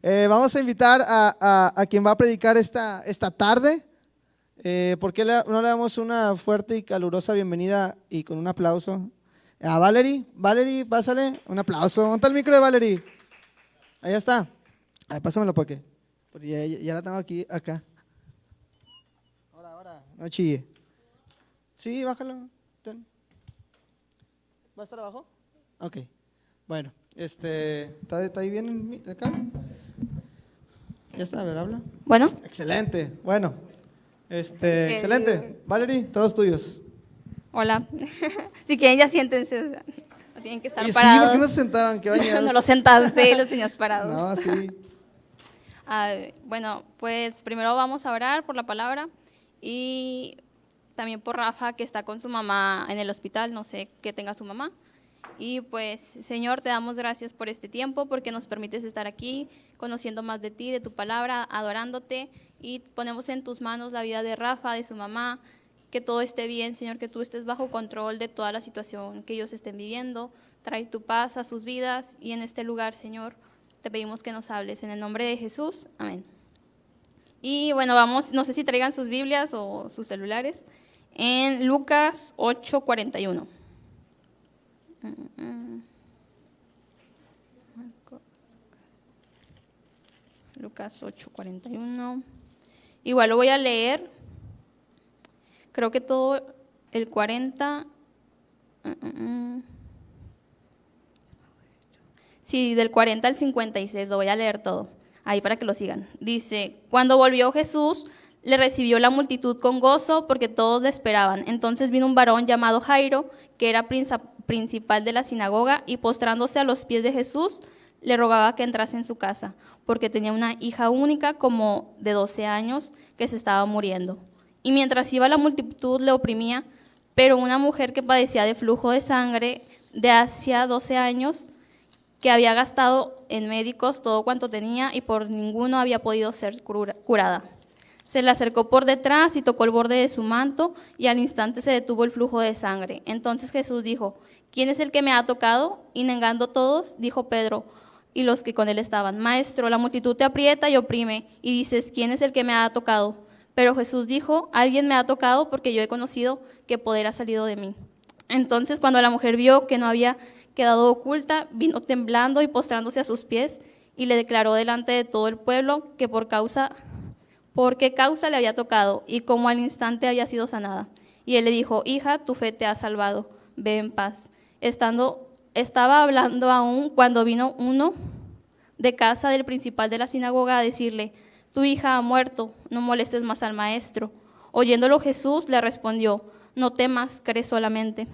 Vamos a invitar a quien va a predicar esta tarde. ¿Por qué no le damos una fuerte y calurosa bienvenida y con un aplauso a Valerie? Valerie, pásale, un aplauso. ¿Dónde está el micro de Valerie? Ahí está. Ay, pásamelo porque ya la tengo acá. Ahora, no chille. Sí, bájalo. Ten. ¿Va a estar abajo? Ok. Bueno, ¿está ahí bien acá? Ya está, a ver, habla. Bueno. Excelente, bueno, excelente. Valerie, todos tuyos. Hola. Si quieren ya siéntense, o sea, no tienen que estar Oye, parados. sí, ¿por qué no se sentaban? ¿Qué bañados? No los sentaste, los tenías parados. No, sí. Bueno, pues primero vamos a orar por la palabra y también por Rafa, que está con su mamá en el hospital, no sé qué tenga su mamá. Y pues, Señor, te damos gracias por este tiempo, porque nos permites estar aquí, conociendo más de ti, de tu palabra, adorándote, y ponemos en tus manos la vida de Rafa, de su mamá, que todo esté bien, Señor, que tú estés bajo control de toda la situación que ellos estén viviendo. Trae tu paz a sus vidas, y en este lugar, Señor, te pedimos que nos hables. En el nombre de Jesús, amén. Y bueno, vamos, no sé si traigan sus Biblias o sus celulares, en Lucas 8:41. Lucas 8:41. Igual lo voy a leer. Creo que todo el 40. Sí, del 40 al 56, lo voy a leer todo, ahí para que lo sigan. Dice, cuando volvió Jesús, le recibió la multitud con gozo porque todos le esperaban. Entonces vino un varón llamado Jairo, que era principal de la sinagoga, y postrándose a los pies de Jesús, le rogaba que entrase en su casa, porque tenía una hija única como de 12 años que se estaba muriendo. Y mientras iba la multitud le oprimía, pero una mujer que padecía de flujo de sangre de hacía 12 años, que había gastado en médicos todo cuanto tenía y por ninguno había podido ser curada. Se le acercó por detrás y tocó el borde de su manto, y al instante se detuvo el flujo de sangre. Entonces Jesús dijo, ¿quién es el que me ha tocado? Y negando todos, dijo Pedro y los que con él estaban, Maestro, la multitud te aprieta y oprime, y dices, ¿quién es el que me ha tocado? Pero Jesús dijo, alguien me ha tocado porque yo he conocido que poder ha salido de mí. Entonces cuando la mujer vio que no había quedado oculta, vino temblando y postrándose a sus pies, y le declaró delante de todo el pueblo que por qué causa le había tocado, y cómo al instante había sido sanada. Y él le dijo, hija, tu fe te ha salvado, ve en paz. Estaba hablando aún cuando vino uno de casa del principal de la sinagoga a decirle, tu hija ha muerto, no molestes más al maestro. Oyéndolo Jesús le respondió, no temas, cree solamente.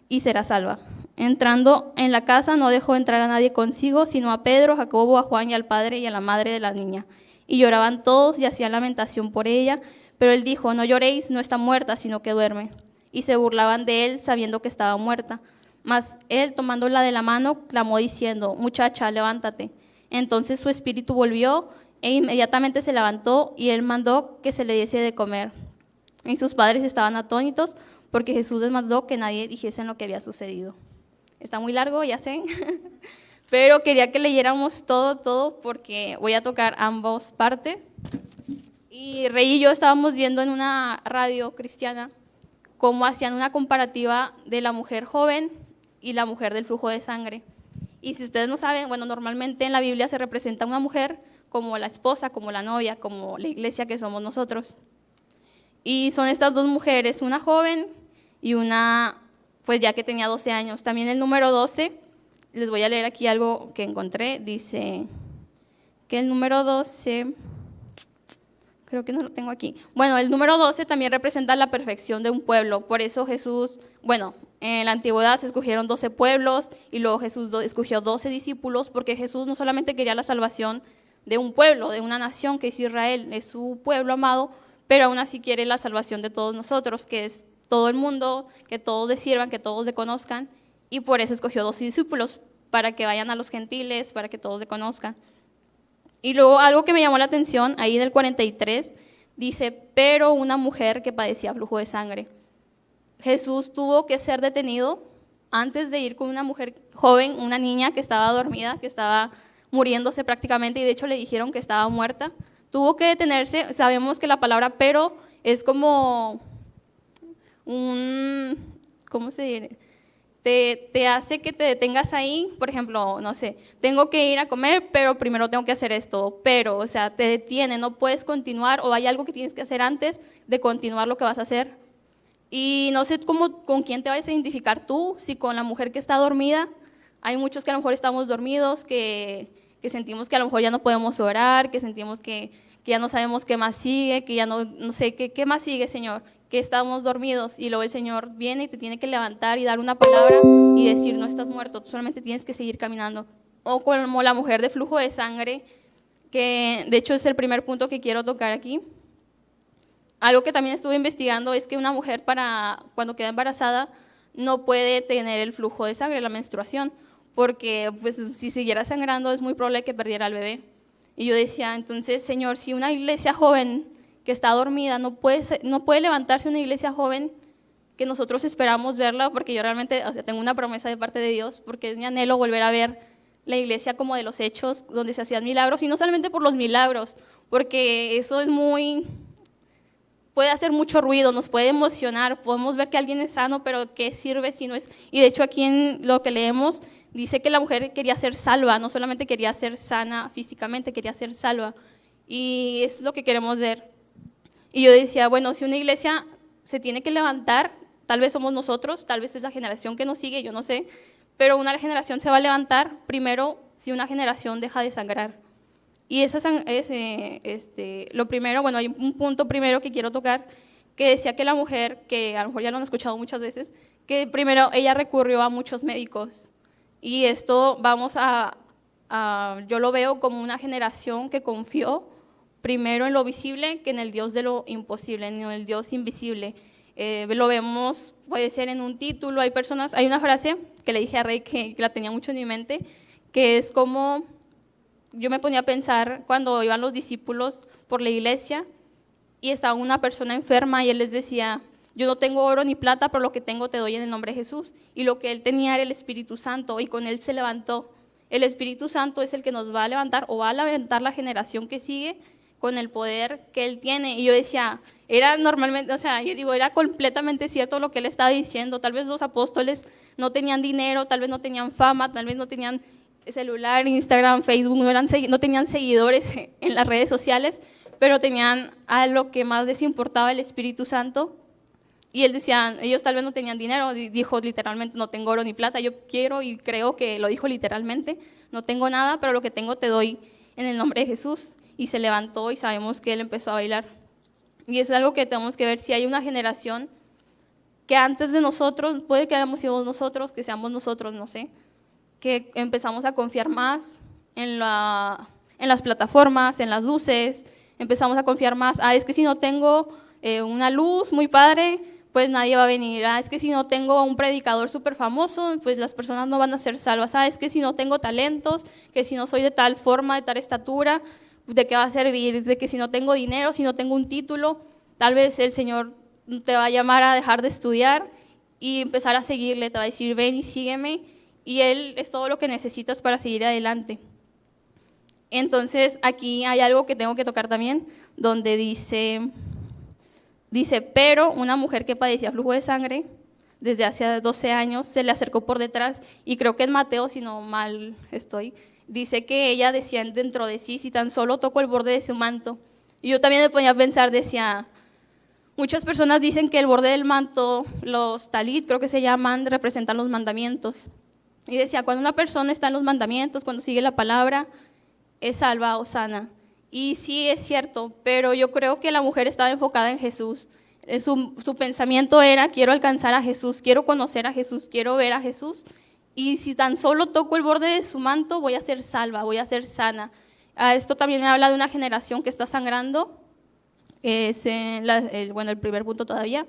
Y será salva. Entrando en la casa no dejó entrar a nadie consigo, sino a Pedro, a Jacobo, a Juan y al padre y a la madre de la niña. Y lloraban todos y hacían lamentación por ella, pero él dijo, no lloréis, no está muerta, sino que duerme. Y se burlaban de él, sabiendo que estaba muerta. Mas él, tomándola de la mano, clamó diciendo, muchacha, levántate. Entonces su espíritu volvió, e inmediatamente se levantó, y él mandó que se le diese de comer. Y sus padres estaban atónitos, porque Jesús les mandó que nadie dijese lo que había sucedido. Está muy largo, ya sé, pero quería que leyéramos todo, porque voy a tocar ambas partes. Y Rey y yo estábamos viendo en una radio cristiana cómo hacían una comparativa de la mujer joven y la mujer del flujo de sangre. Y si ustedes no saben, bueno, normalmente en la Biblia se representa a una mujer como la esposa, como la novia, como la iglesia que somos nosotros. Y son estas dos mujeres, una joven y una, pues ya que tenía 12 años. También el número 12, les voy a leer aquí algo que encontré, dice que el número 12, creo que no lo tengo aquí. Bueno, el número 12 también representa la perfección de un pueblo, por eso Jesús, bueno, en la antigüedad se escogieron 12 pueblos y luego Jesús escogió 12 discípulos, porque Jesús no solamente quería la salvación de un pueblo, de una nación que es Israel, es su pueblo amado, pero aún así quiere la salvación de todos nosotros, que es todo el mundo, que todos le sirvan, que todos le conozcan, y por eso escogió 12 discípulos, para que vayan a los gentiles, para que todos le conozcan. Y luego algo que me llamó la atención, ahí en el 43, dice, pero una mujer que padecía flujo de sangre. Jesús tuvo que ser detenido antes de ir con una mujer joven, una niña que estaba dormida, que estaba muriéndose prácticamente, y de hecho le dijeron que estaba muerta. Tuvo que detenerse. Sabemos que la palabra pero es como ¿cómo se dice? Te hace que te detengas ahí. Por ejemplo, no sé, tengo que ir a comer, pero primero tengo que hacer esto, pero, o sea, te detiene, no puedes continuar, o hay algo que tienes que hacer antes de continuar lo que vas a hacer. Y no sé con quién te vas a identificar tú, si con la mujer que está dormida. Hay muchos que a lo mejor estamos dormidos, que sentimos que a lo mejor ya no podemos orar, que sentimos que ya no sabemos qué más sigue, que ya no sé qué más sigue, Señor, que estamos dormidos, y luego el Señor viene y te tiene que levantar y dar una palabra y decir, no estás muerto, tú solamente tienes que seguir caminando. O como la mujer de flujo de sangre, que de hecho es el primer punto que quiero tocar aquí. Algo que también estuve investigando es que una mujer cuando queda embarazada no puede tener el flujo de sangre, la menstruación, porque pues, si siguiera sangrando es muy probable que perdiera al bebé. Y yo decía, entonces, Señor, si una iglesia joven que está dormida no puede levantarse, una iglesia joven que nosotros esperamos verla, porque yo realmente, o sea, tengo una promesa de parte de Dios, porque es mi anhelo volver a ver la iglesia como de los Hechos, donde se hacían milagros, y no solamente por los milagros, porque eso es puede hacer mucho ruido, nos puede emocionar, podemos ver que alguien es sano, pero ¿qué sirve si no es? Y de hecho aquí en lo que leemos dice que la mujer quería ser salva, no solamente quería ser sana físicamente, quería ser salva, y es lo que queremos ver. Y yo decía, bueno, si una iglesia se tiene que levantar, tal vez somos nosotros, tal vez es la generación que nos sigue, yo no sé, pero una generación se va a levantar primero si una generación deja de sangrar. Y lo primero, bueno, hay un punto primero que quiero tocar, que decía que la mujer, que a lo mejor ya lo han escuchado muchas veces, que primero ella recurrió a muchos médicos. Y esto yo lo veo como una generación que confió primero en lo visible que en el Dios de lo imposible, en el Dios invisible. Lo vemos, puede ser en un título, hay una frase que le dije a Rey que la tenía mucho en mi mente, que es como, yo me ponía a pensar cuando iban los discípulos por la iglesia y estaba una persona enferma y él les decía, yo no tengo oro ni plata, pero lo que tengo te doy en el nombre de Jesús. Y lo que él tenía era el Espíritu Santo y con él se levantó. El Espíritu Santo es el que nos va a levantar o va a levantar la generación que sigue con el poder que él tiene. Y yo decía, era completamente cierto lo que él estaba diciendo. Tal vez los apóstoles no tenían dinero, tal vez no tenían fama, tal vez no tenían celular, Instagram, Facebook, no tenían seguidores en las redes sociales, pero tenían a lo que más les importaba, el Espíritu Santo. Y él decía, ellos tal vez no tenían dinero, dijo literalmente, no tengo oro ni plata, yo quiero y creo que lo dijo literalmente, no tengo nada, pero lo que tengo te doy en el nombre de Jesús. Y se levantó y sabemos que él empezó a bailar. Y es algo que tenemos que ver, si hay una generación que antes de nosotros, puede que hayamos sido nosotros, que seamos nosotros, no sé, que empezamos a confiar más en las plataformas, en las luces, empezamos a confiar más, es que si no tengo una luz muy padre, pues nadie va a venir. Es que si no tengo un predicador súper famoso, pues las personas no van a ser salvas. Es que si no tengo talentos, que si no soy de tal forma, de tal estatura, ¿de qué va a servir? De que si no tengo dinero, si no tengo un título, tal vez el Señor te va a llamar a dejar de estudiar y empezar a seguirle, te va a decir, ven y sígueme, y Él es todo lo que necesitas para seguir adelante. Entonces, aquí hay algo que tengo que tocar también, donde dice, pero una mujer que padecía flujo de sangre desde hace 12 años se le acercó por detrás, y creo que en Mateo, si no mal estoy, dice que ella decía dentro de sí, si tan solo toco el borde de su manto. Y yo también me ponía a pensar, decía, muchas personas dicen que el borde del manto, los talit, creo que se llaman, representan los mandamientos. Y decía, cuando una persona está en los mandamientos, cuando sigue la palabra, es salva o sana. Y sí es cierto, pero yo creo que la mujer estaba enfocada en Jesús. Su pensamiento era, quiero alcanzar a Jesús, quiero conocer a Jesús, quiero ver a Jesús. Y si tan solo toco el borde de su manto, voy a ser salva, voy a ser sana. Esto también me habla de una generación que está sangrando. Es el primer punto todavía.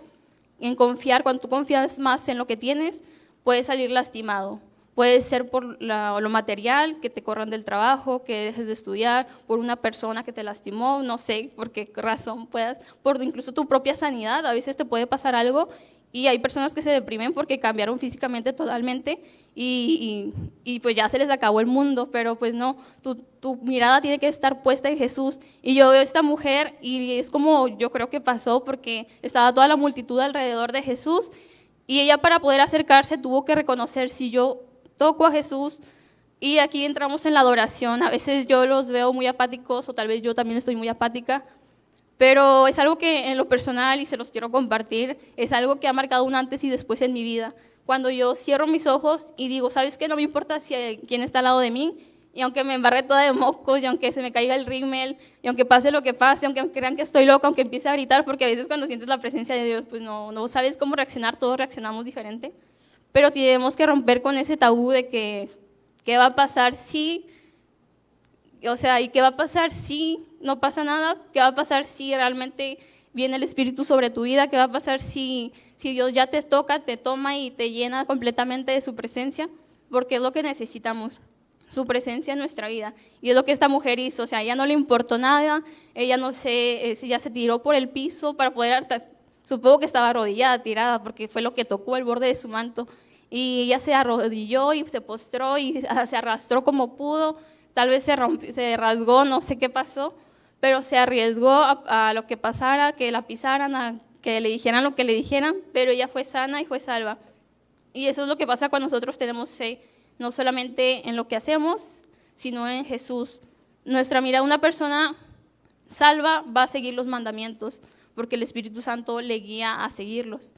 En confiar, cuando tú confías más en lo que tienes, puedes salir lastimado. Puede ser por lo material, que te corran del trabajo, que dejes de estudiar, por una persona que te lastimó, no sé por qué razón puedas, por incluso tu propia sanidad. A veces te puede pasar algo Y hay personas que se deprimen porque cambiaron físicamente totalmente y pues ya se les acabó el mundo, pero pues no, tu mirada tiene que estar puesta en Jesús. Y yo veo a esta mujer y es como yo creo que pasó porque estaba toda la multitud alrededor de Jesús y ella para poder acercarse tuvo que reconocer si yo toco a Jesús. Y aquí entramos en la adoración. A veces yo los veo muy apáticos o tal vez yo también estoy muy apática, pero es algo que en lo personal, y se los quiero compartir, es algo que ha marcado un antes y después en mi vida. Cuando yo cierro mis ojos y digo, ¿sabes qué? No me importa quién está al lado de mí, y aunque me embarre toda de mocos, y aunque se me caiga el rímel, y aunque pase lo que pase, aunque crean que estoy loca, aunque empiece a gritar, porque a veces cuando sientes la presencia de Dios, pues no sabes cómo reaccionar, todos reaccionamos diferente. Pero tenemos que romper con ese tabú de que, ¿qué va a pasar si... O sea, ¿y qué va a pasar si no pasa nada? ¿Qué va a pasar si realmente viene el Espíritu sobre tu vida? ¿Qué va a pasar si Dios ya te toca, te toma y te llena completamente de su presencia? Porque es lo que necesitamos, su presencia en nuestra vida. Y es lo que esta mujer hizo. O sea, a ella no le importó nada, ella se tiró por el piso para poder, supongo que estaba arrodillada, tirada, porque fue lo que tocó el borde de su manto. Y ella se arrodilló y se postró y se arrastró como pudo. Tal vez se rasgó, no sé qué pasó, pero se arriesgó a lo que pasara, que la pisaran, a que le dijeran lo que le dijeran, pero ella fue sana y fue salva. Y eso es lo que pasa cuando nosotros tenemos fe, no solamente en lo que hacemos, sino en Jesús. Nuestra mirada, una persona salva va a seguir los mandamientos, porque el Espíritu Santo le guía a seguirlos.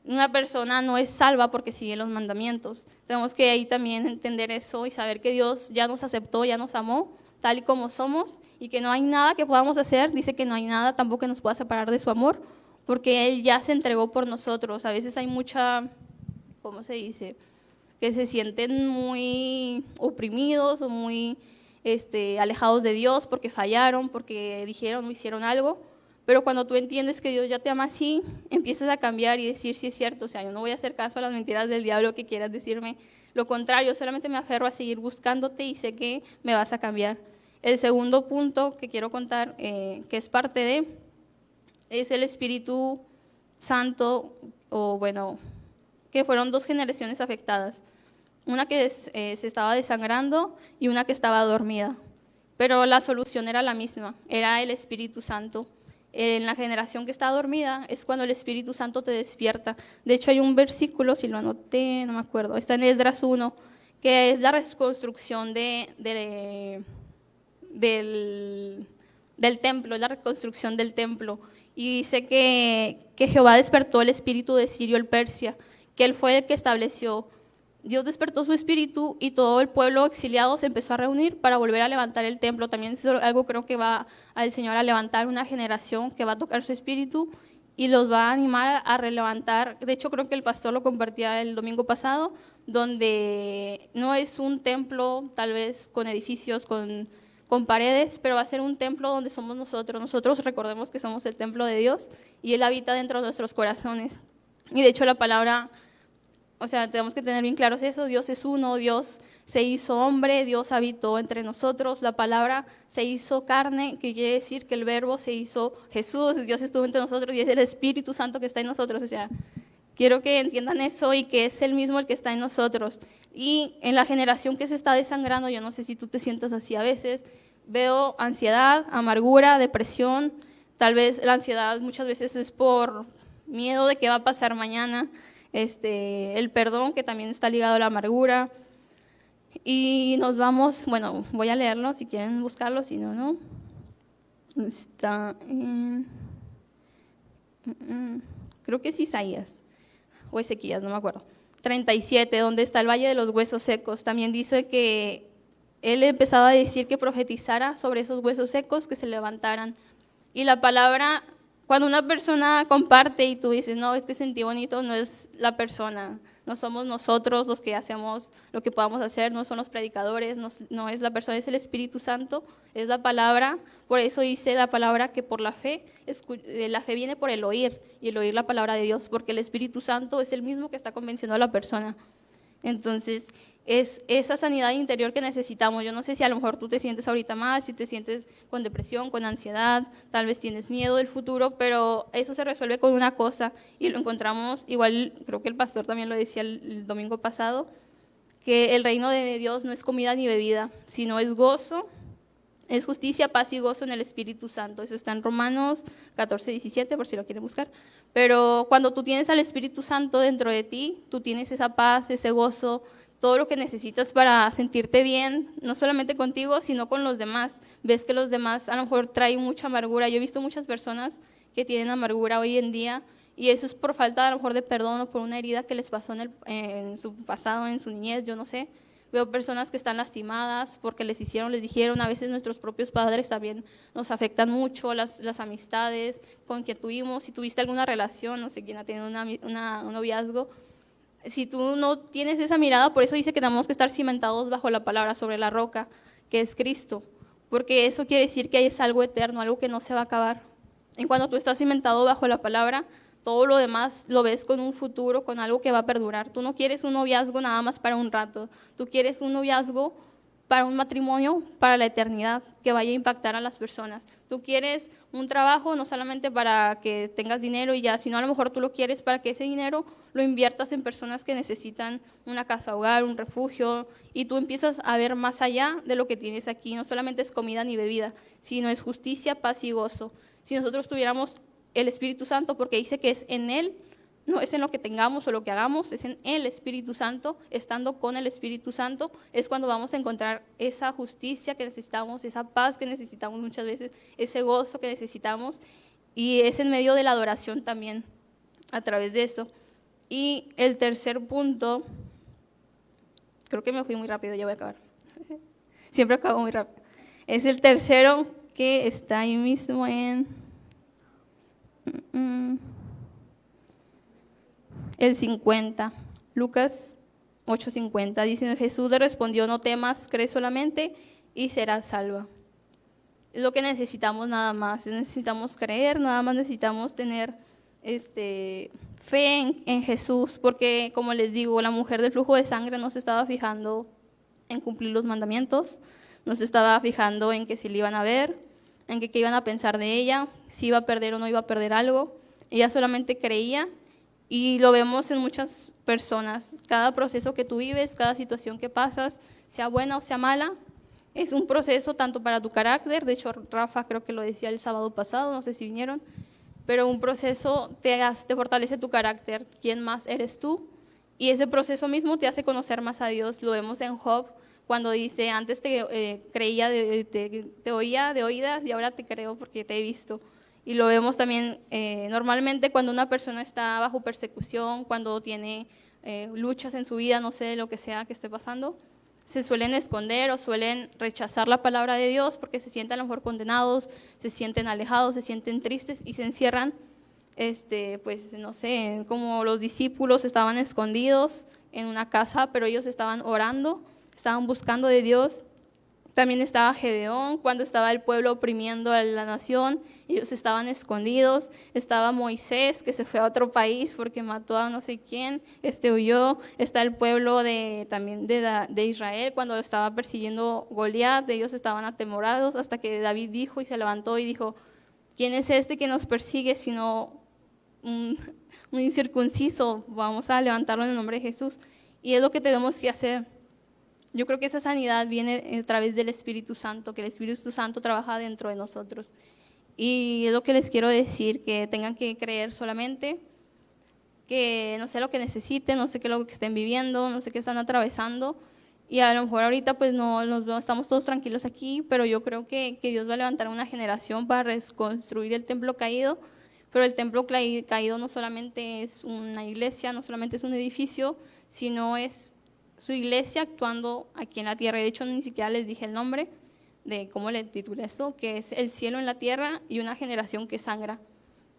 Una persona no es salva porque sigue los mandamientos. Tenemos que ahí también entender eso y saber que Dios ya nos aceptó, ya nos amó, tal y como somos, y que no hay nada que podamos hacer. Dice que no hay nada tampoco que nos pueda separar de su amor, porque Él ya se entregó por nosotros. A veces hay mucha, ¿cómo se dice?, que se sienten muy oprimidos o muy alejados de Dios porque fallaron, porque dijeron o hicieron algo. Pero cuando tú entiendes que Dios ya te ama así, empiezas a cambiar y decir si es cierto. O sea, yo no voy a hacer caso a las mentiras del diablo que quieras decirme. Lo contrario, solamente me aferro a seguir buscándote y sé que me vas a cambiar. El segundo punto que quiero contar, que es parte de, es el Espíritu Santo, o bueno, que fueron 2 generaciones afectadas. Una que se estaba desangrando y una que estaba dormida. Pero la solución era la misma, era el Espíritu Santo. En la generación que está dormida es cuando el Espíritu Santo te despierta. De hecho, hay un versículo, si lo anoté, no me acuerdo, está en Esdras 1, que es la reconstrucción del templo, es la reconstrucción del templo. Y dice que Jehová despertó el espíritu de Sirio el Persia, que él fue el que estableció. Dios despertó su espíritu y todo el pueblo exiliado se empezó a reunir para volver a levantar el templo. También es algo, creo que va al Señor a levantar una generación que va a tocar su espíritu y los va a animar a relevantar. De hecho, creo que el pastor lo compartía el domingo pasado, donde no es un templo tal vez con edificios, con paredes, pero va a ser un templo donde somos nosotros. Nosotros recordemos que somos el templo de Dios y Él habita dentro de nuestros corazones. Y de hecho la palabra... O sea, tenemos que tener bien claros eso, Dios es uno, Dios se hizo hombre, Dios habitó entre nosotros, la palabra se hizo carne, que quiere decir que el verbo se hizo Jesús, Dios estuvo entre nosotros y es el Espíritu Santo que está en nosotros. O sea, quiero que entiendan eso y que es el mismo el que está en nosotros. Y en la generación que se está desangrando, yo no sé si tú te sientas así a veces, veo ansiedad, amargura, depresión, tal vez la ansiedad muchas veces es por miedo de qué va a pasar mañana, el perdón, que también está ligado a la amargura. Y nos vamos, bueno, voy a leerlo si quieren buscarlo, si no, no. Está en, creo que es Isaías o Ezequías, no me acuerdo. 37, donde está el valle de los huesos secos. También dice que él empezaba a decir que profetizara sobre esos huesos secos, que se levantaran. Y la palabra... Cuando una persona comparte y tú dices, no, es que sentí bonito, no es la persona, no somos nosotros los que hacemos lo que podamos hacer, no son los predicadores, no es la persona, es el Espíritu Santo, es la palabra. Por eso dice la palabra que por la fe viene por el oír, y el oír la palabra de Dios, porque el Espíritu Santo es el mismo que está convenciendo a la persona. Entonces, es esa sanidad interior que necesitamos. Yo no sé si a lo mejor tú te sientes ahorita mal, si te sientes con depresión, con ansiedad, tal vez tienes miedo del futuro, pero eso se resuelve con una cosa y lo encontramos, igual creo que el pastor también lo decía el domingo pasado, que el reino de Dios no es comida ni bebida, sino es gozo, es justicia, paz y gozo en el Espíritu Santo. Eso está en Romanos 14, 17, por si lo quieren buscar. Pero cuando tú tienes al Espíritu Santo dentro de ti, tú tienes esa paz, ese gozo, todo lo que necesitas para sentirte bien, no solamente contigo, sino con los demás. Ves que los demás a lo mejor traen mucha amargura. Yo he visto muchas personas que tienen amargura hoy en día, y eso es por falta a lo mejor de perdón o por una herida que les pasó en su pasado, en su niñez, yo no sé. Veo personas que están lastimadas porque les dijeron, a veces nuestros propios padres también nos afectan mucho, las amistades con quien tuvimos, si tuviste alguna relación, no sé quién ha tenido un noviazgo. Si tú no tienes esa mirada, por eso dice que tenemos que estar cimentados bajo la palabra, sobre la roca, que es Cristo, porque eso quiere decir que es algo eterno, algo que no se va a acabar. Y cuando tú estás cimentado bajo la palabra, todo lo demás lo ves con un futuro, con algo que va a perdurar. Tú no quieres un noviazgo nada más para un rato, tú quieres un noviazgo para un matrimonio, para la eternidad, que vaya a impactar a las personas. Tú quieres un trabajo no solamente para que tengas dinero y ya, sino a lo mejor tú lo quieres para que ese dinero lo inviertas en personas que necesitan una casa hogar, un refugio, y tú empiezas a ver más allá de lo que tienes aquí. No solamente es comida ni bebida, sino es justicia, paz y gozo. Si nosotros tuviéramos el Espíritu Santo, porque dice que es en Él, no es en lo que tengamos o lo que hagamos, es en el Espíritu Santo. Estando con el Espíritu Santo es cuando vamos a encontrar esa justicia que necesitamos, esa paz que necesitamos muchas veces, ese gozo que necesitamos, y es en medio de la adoración también, a través de esto. Y el tercer punto, creo que me fui muy rápido, ya voy a acabar. Siempre acabo muy rápido. Es el tercero que está ahí mismo en el 50, Lucas 8:50, dice: Jesús le respondió, no temas, cree solamente y serás salva. Es lo que necesitamos nada más, necesitamos creer, nada más necesitamos tener fe en Jesús, porque como les digo, la mujer del flujo de sangre no se estaba fijando en cumplir los mandamientos, no se estaba fijando en que si le iban a ver, en que qué iban a pensar de ella, si iba a perder o no iba a perder algo. Ella solamente creía, y lo vemos en muchas personas. Cada proceso que tú vives, cada situación que pasas, sea buena o sea mala, es un proceso tanto para tu carácter. De hecho, Rafa creo que lo decía el sábado pasado, no sé si vinieron, pero un proceso te fortalece tu carácter, quién más eres tú, y ese proceso mismo te hace conocer más a Dios. Lo vemos en Job, cuando dice, antes te creía, te oía de oídas, y ahora te creo porque te he visto. Y lo vemos también normalmente cuando una persona está bajo persecución, cuando tiene luchas en su vida, no sé lo que sea que esté pasando, se suelen esconder o suelen rechazar la palabra de Dios porque se sienten a lo mejor condenados, se sienten alejados, se sienten tristes y se encierran, pues no sé, como los discípulos estaban escondidos en una casa, pero ellos estaban orando, estaban buscando de Dios. También estaba Gedeón, cuando estaba el pueblo oprimiendo a la nación, ellos estaban escondidos. Estaba Moisés, que se fue a otro país porque mató a no sé quién, huyó. Está el pueblo también de Israel, cuando estaba persiguiendo Goliat, ellos estaban atemorados, hasta que David dijo y se levantó y dijo, ¿quién es este que nos persigue sino un incircunciso? Vamos a levantarlo en el nombre de Jesús. Y es lo que tenemos que hacer. Yo creo que esa sanidad viene a través del Espíritu Santo, que el Espíritu Santo trabaja dentro de nosotros. Y es lo que les quiero decir, que tengan que creer solamente, que no sé lo que necesiten, no sé qué es lo que estén viviendo, no sé qué están atravesando. Y a lo mejor ahorita pues no estamos todos tranquilos aquí, pero yo creo que Dios va a levantar una generación para reconstruir el templo caído. Pero el templo caído no solamente es una iglesia, no solamente es un edificio, sino es su iglesia actuando aquí en la tierra. De hecho, ni siquiera les dije el nombre de cómo le titulé esto, que es el cielo en la tierra y una generación que sangra.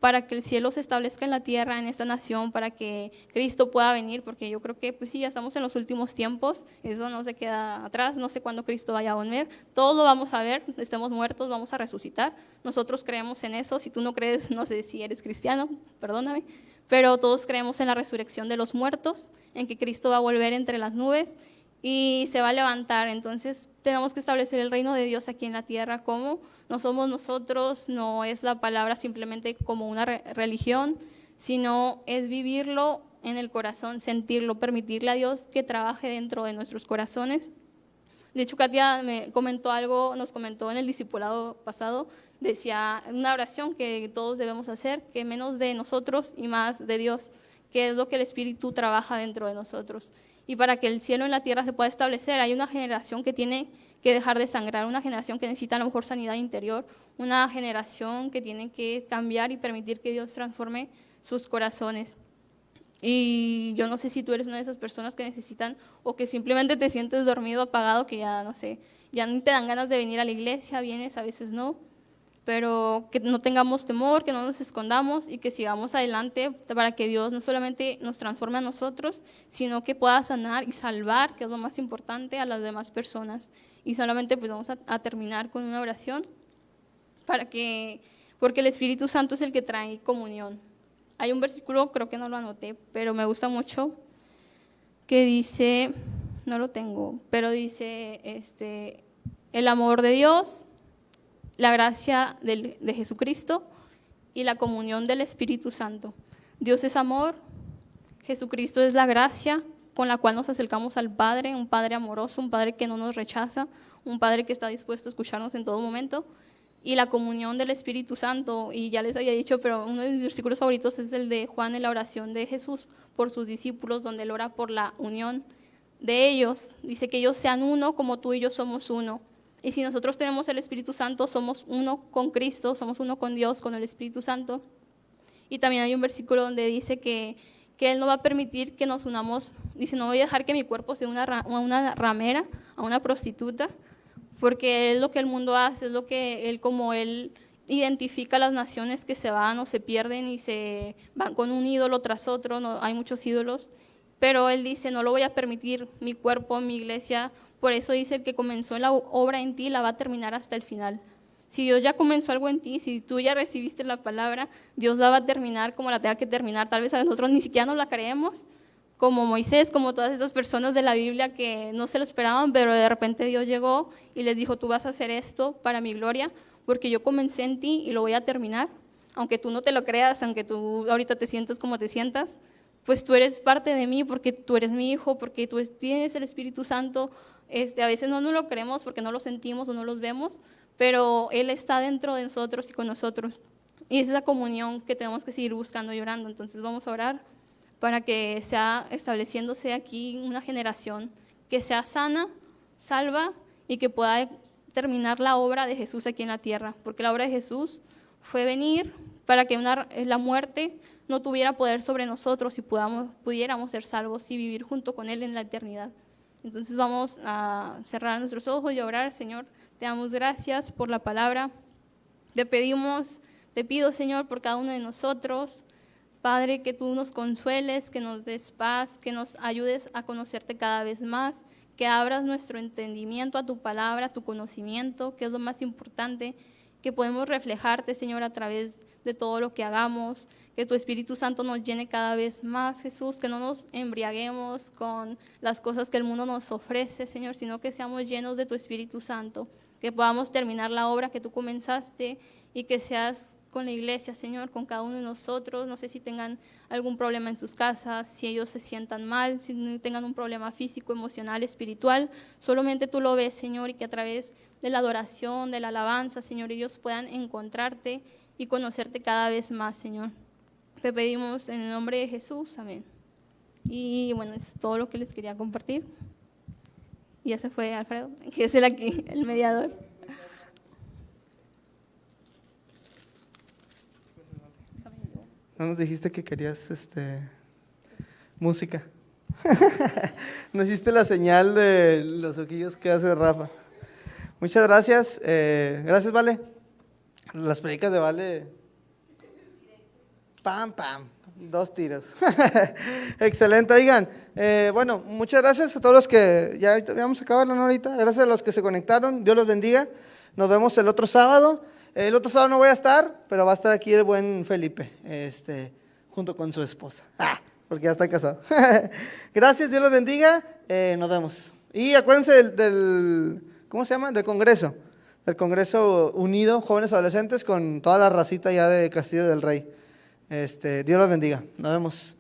Para que el cielo se establezca en la tierra, en esta nación, para que Cristo pueda venir, porque yo creo que pues sí, ya estamos en los últimos tiempos, eso no se queda atrás, no sé cuándo Cristo vaya a volver, todos lo vamos a ver, estemos muertos, vamos a resucitar, nosotros creemos en eso. Si tú no crees, no sé si eres cristiano, perdóname, pero todos creemos en la resurrección de los muertos, en que Cristo va a volver entre las nubes y se va a levantar. Entonces tenemos que establecer el reino de Dios aquí en la tierra. ¿Cómo? No somos nosotros, no es la palabra simplemente como una religión, sino es vivirlo en el corazón, sentirlo, permitirle a Dios que trabaje dentro de nuestros corazones. De hecho, Katia me comentó algo, nos comentó en el discipulado pasado, decía una oración que todos debemos hacer, que menos de nosotros y más de Dios, que es lo que el Espíritu trabaja dentro de nosotros. Y para que el cielo en la tierra se pueda establecer, hay una generación que tiene que dejar de sangrar, una generación que necesita a lo mejor sanidad interior, una generación que tiene que cambiar y permitir que Dios transforme sus corazones. Y yo no sé si tú eres una de esas personas que necesitan o que simplemente te sientes dormido, apagado, que ya no sé, ya ni te dan ganas de venir a la iglesia, vienes, a veces no, pero que no tengamos temor, que no nos escondamos y que sigamos adelante para que Dios no solamente nos transforme a nosotros, sino que pueda sanar y salvar, que es lo más importante, a las demás personas. Y solamente pues vamos a terminar con una oración porque el Espíritu Santo es el que trae comunión. Hay un versículo, creo que no lo anoté, pero me gusta mucho, que dice, no lo tengo, pero dice, el amor de Dios, la gracia de Jesucristo y la comunión del Espíritu Santo. Dios es amor, Jesucristo es la gracia con la cual nos acercamos al Padre, un Padre amoroso, un Padre que no nos rechaza, un Padre que está dispuesto a escucharnos en todo momento, y la comunión del Espíritu Santo. Y ya les había dicho, pero uno de mis versículos favoritos es el de Juan en la oración de Jesús por sus discípulos, donde él ora por la unión de ellos. Dice que ellos sean uno como tú y yo somos uno. Y si nosotros tenemos el Espíritu Santo, somos uno con Cristo, somos uno con Dios, con el Espíritu Santo. Y también hay un versículo donde dice que Él no va a permitir que nos unamos. Dice, no voy a dejar que mi cuerpo sea una ramera, a una prostituta, porque es lo que el mundo hace, es lo que él identifica a las naciones que se van o se pierden y se van con un ídolo tras otro, no, hay muchos ídolos, pero él dice, no lo voy a permitir, mi cuerpo, mi iglesia. Por eso dice, el que comenzó la obra en ti la va a terminar hasta el final. Si Dios ya comenzó algo en ti, si tú ya recibiste la palabra, Dios la va a terminar como la tenga que terminar. Tal vez a nosotros ni siquiera nos la creemos, como Moisés, como todas esas personas de la Biblia que no se lo esperaban, pero de repente Dios llegó y les dijo, tú vas a hacer esto para mi gloria, porque yo comencé en ti y lo voy a terminar. Aunque tú no te lo creas, aunque tú ahorita te sientas como te sientas, pues tú eres parte de mí, porque tú eres mi hijo, porque tú tienes el Espíritu Santo. A veces no nos lo creemos porque no lo sentimos o no los vemos, pero Él está dentro de nosotros y con nosotros. Y es esa comunión que tenemos que seguir buscando y orando. Entonces vamos a orar para que sea estableciéndose aquí una generación que sea sana, salva y que pueda terminar la obra de Jesús aquí en la tierra. Porque la obra de Jesús fue venir para que la muerte no tuviera poder sobre nosotros y pudiéramos ser salvos y vivir junto con Él en la eternidad. Entonces vamos a cerrar nuestros ojos y a orar. Señor, te damos gracias por la palabra. Te pido, Señor, por cada uno de nosotros. Padre, que tú nos consueles, que nos des paz, que nos ayudes a conocerte cada vez más, que abras nuestro entendimiento a tu palabra, a tu conocimiento, que es lo más importante, que podemos reflejarte, Señor, a través de todo lo que hagamos, que tu Espíritu Santo nos llene cada vez más, Jesús, que no nos embriaguemos con las cosas que el mundo nos ofrece, Señor, sino que seamos llenos de tu Espíritu Santo, que podamos terminar la obra que tú comenzaste y que seas con la iglesia, Señor, con cada uno de nosotros. No sé si tengan algún problema en sus casas, si ellos se sientan mal, si tengan un problema físico, emocional, espiritual. Solamente tú lo ves, Señor, y que a través de la adoración, de la alabanza, Señor, ellos puedan encontrarte y conocerte cada vez más, Señor. Te pedimos en el nombre de Jesús, amén. Y bueno, es todo lo que les quería compartir. Y ya se fue Alfredo, que es el mediador. No nos dijiste que querías música. No hiciste la señal de los ojillos que hace Rafa. Muchas gracias. Gracias, Vale. Las predicas de Vale. Pam, pam. 2 tiros. Excelente. Oigan, bueno, muchas gracias a todos los que ya vamos a acabar la ahorita. Gracias a los que se conectaron. Dios los bendiga. Nos vemos el otro sábado. El otro sábado no voy a estar, pero va a estar aquí el buen Felipe, junto con su esposa. Porque ya está casado. Gracias, Dios los bendiga. Nos vemos. Y acuérdense ¿cómo se llama? Del Congreso Unido Jóvenes Adolescentes con toda la racita ya de Castillo del Rey. Dios los bendiga. Nos vemos.